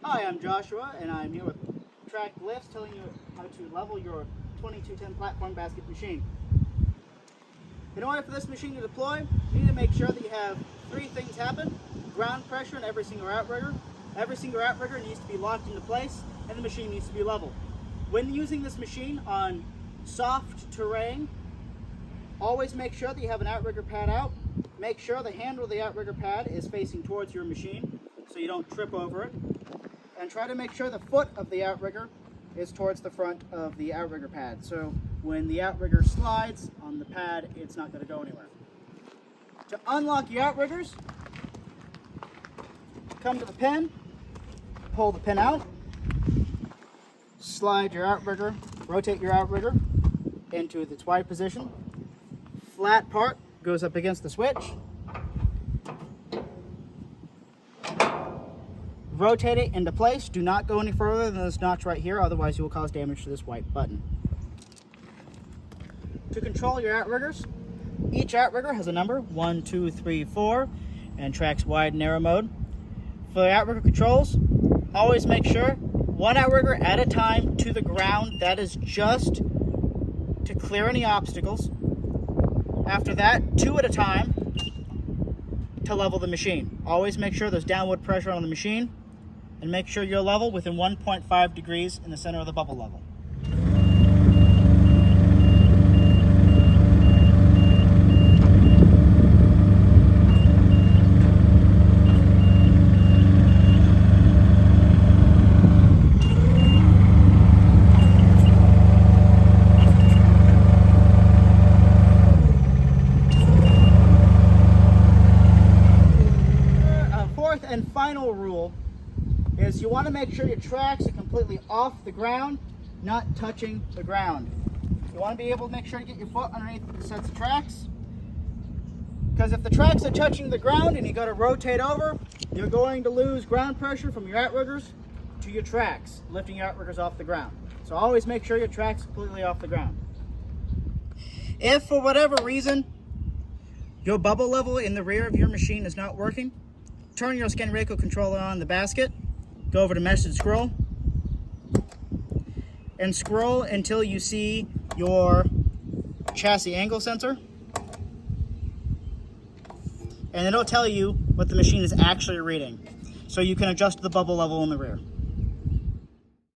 Hi, I'm Joshua, and I'm here with Track Lifts, telling you how to level your 22.10 platform basket machine. In order for this machine to deploy, you need to make sure that you have three things happen. Ground pressure in every single outrigger. Every single outrigger needs to be locked into place, and the machine needs to be level. When using this machine on soft terrain, always make sure that you have an outrigger pad out. Make sure the handle of the outrigger pad is facing towards your machine so you don't trip over it. And try to make sure the foot of the outrigger is towards the front of the outrigger pad. So when the outrigger slides on the pad, it's not going to go anywhere. To unlock your outriggers, come to the pin, pull the pin out, slide your outrigger, rotate your outrigger into its wide position. Flat part goes up against the switch. Rotate it into place. Do not go any further than this notch right here, otherwise you will cause damage to this white button. To control your outriggers, each outrigger has a number, 1, 2, 3, 4, and tracks wide and narrow mode. For the outrigger controls, always make sure one outrigger at a time to the ground. That is just to clear any obstacles. After that, 2 at a time to level the machine. Always make sure there's downward pressure on the machine, and make sure you're level within 1.5 degrees in the center of the bubble level. Fourth and final rule is you want to make sure your tracks are completely off the ground, not touching the ground. You want to be able to make sure to get your foot underneath the sets of tracks, because if the tracks are touching the ground and you got to rotate over, you're going to lose ground pressure from your outriggers to your tracks, lifting your outriggers off the ground. So always make sure your tracks are completely off the ground. If for whatever reason your bubble level in the rear of your machine is not working, turn your scan Reiko controller on the basket, go over to message scroll, and scroll until you see your chassis angle sensor. And it'll tell you what the machine is actually reading, so you can adjust the bubble level in the rear.